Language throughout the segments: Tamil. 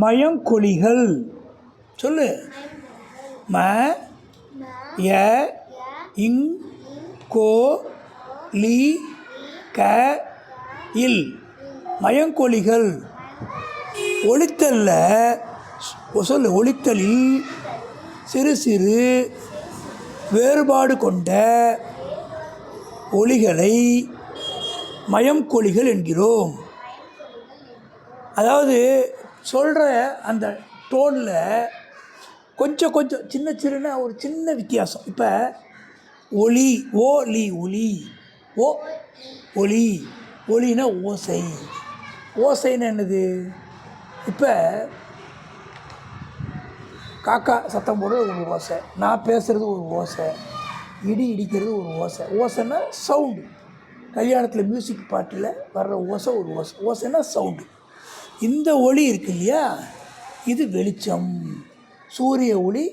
மயங்கொலிகள் சொல்லு. ம ய இங் கோ லி க இல். மயங்கொலிகள். ஒலித்தல்ல சொல்லு. ஒலித்தலில் சிறு சிறு வேறுபாடு கொண்ட ஒலிகளை மயங்கொலிகள் என்கிறோம். அதாவது சொல்கிற அந்த டோனில் கொஞ்சம் கொஞ்சம் சின்ன சின்ன ஒரு சின்ன வித்தியாசம். இப்போ ஒலி, ஒலி, ஒலி, ஓ ஒலி, ஒலினா ஓசை. ஓசைன்னு என்னது? இப்போ காக்கா சத்தம் போடுறது ஒரு ஓசை, நான் பேசுகிறது ஒரு ஓசை, இடி இடிக்கிறது ஒரு ஓசை. ஓசைன்னா சவுண்டு. கல்யாணத்தில் மியூசிக் பாட்டில் வர்ற ஓசை ஒரு ஓசை. ஓசைன்னா சவுண்டு. இந்த ஒளி இருக்கு இல்லையா, இது வெளிச்சம். சூரிய ஒளி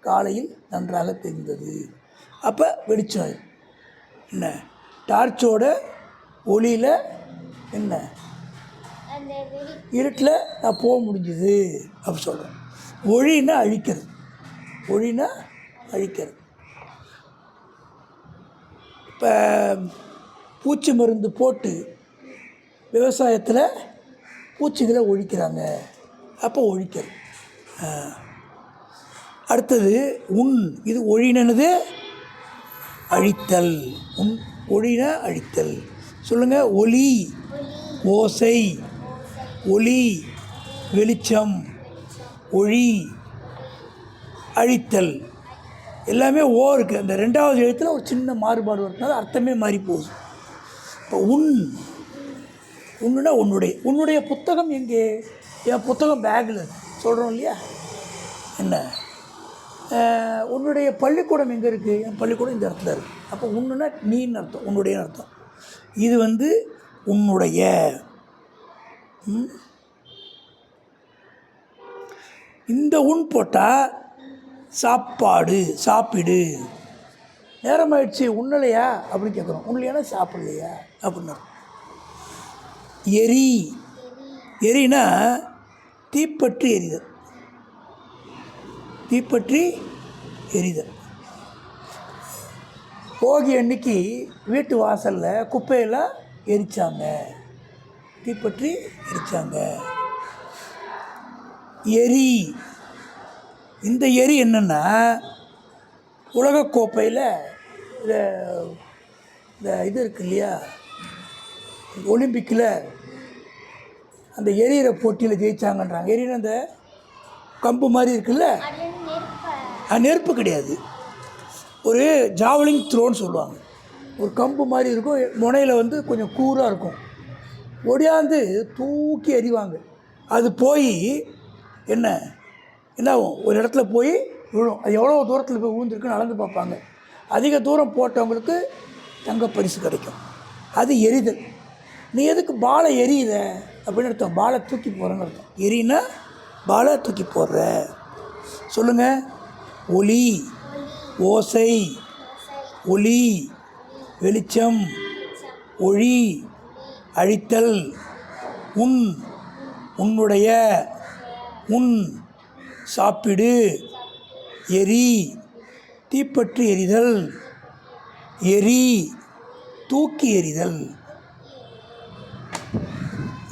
காலையில் நன்றாக தெரிந்தது, அப்போ வெளிச்சம். என்ன டார்ச்சோட ஒளியில் என்ன இருட்டில் நான் போக முடிஞ்சுது அப்படி சொல்கிறேன். ஒளின்னா அழிக்கிறது. ஒளினா அழிக்கிறது. இப்போ பூச்சி மருந்து போட்டு விவசாயத்தில் பூச்சிகளை ஒழிக்கிறாங்க, அப்போ ஒழிக்கிறது. அடுத்தது உன். இது ஒழினது அழித்தல். உன் ஒழினா அழித்தல். சொல்லுங்கள். ஒலி ஓசை, ஒளி வெளிச்சம், ஒளி அழித்தல், எல்லாமே ஓ இருக்குது. அந்த ரெண்டாவது எழுத்தில் ஒரு சின்ன மாறுபாடு வருதுனால அர்த்தமே மாறி போகுது. இப்போ உன்னுனா உன்னுடைய புத்தகம் எங்கே? என் புத்தகம் பேக்கில் சொல்கிறோம் இல்லையா. என்ன உன்னுடைய பள்ளிக்கூடம் எங்கே இருக்குது? என் பள்ளிக்கூடம் இந்த இடத்துல இருக்குது. அப்போ உன்னுனா நீன்னு அர்த்தம், உன்னுடைய அர்த்தம். இது உன்னுடைய. இந்த உன் போட்டால் சாப்பாடு, சாப்பிடு. நேரமாயிடுச்சு உண்ணலையா அப்படின்னு கேட்குறோம். உண்ணலையானா சாப்பிடலையா அப்படின்னு. எரி. எரினா தீப்பற்றி எரிதல். தீப்பற்றி எரிதல். போகி அன்னைக்கு வீட்டு வாசலில் குப்பையெல்லாம் எரித்தாங்க, தீப்பற்றி எரித்தாங்க. எரி. இந்த எரி என்னென்னா, உலகக்கோப்பையில் இந்த இது இருக்கு இல்லையா, ஒலிம்பிக்கில் அந்த எரியிற போட்டியில் ஜெயித்தாங்கன்றாங்க. எரியிற அந்த கம்பு மாதிரி இருக்குல்ல, நெருப்பு கிடையாது. ஒரு ஜாவலிங் த்ரோன்னு சொல்லுவாங்க. ஒரு கம்பு மாதிரி இருக்கும், முனையில் கொஞ்சம் கூராக இருக்கும். ஒடியாந்து தூக்கி எறிவாங்க. அது போய் என்ன ஆகும்? ஒரு இடத்துல போய் விழும். அது எவ்வளோ தூரத்தில் போய் விழுந்துருக்குன்னு அளந்து பார்ப்பாங்க. அதிக தூரம் போட்டவங்களுக்கு தங்க பரிசு கிடைக்கும். அது எரிதல். நீ எதுக்கு பாலை எரியுத அப்படின்னு அர்த்தம். பாலை தூக்கி போகிறேன்னு அர்த்தம். எரினா பாலை தூக்கி போடுற. சொல்லுங்கள். ஒலி ஓசை, ஒளி வெளிச்சம், ஒளி அழித்தல், உன் உன்னுடைய, உன் சாப்பிடு, எரி தீப்பற்றி எரிதல், எரி தூக்கி எறிதல்.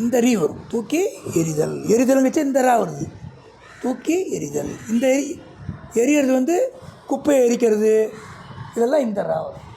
இந்த ரீ வரும். தூக்கி எறிதல். எரிதல்ங்கச்சு இந்த ரா வருது. தூக்கி எறிதல். இந்த எரிகிறது குப்பையை எரிக்கிறது, இதெல்லாம் இந்த ரா வரும்.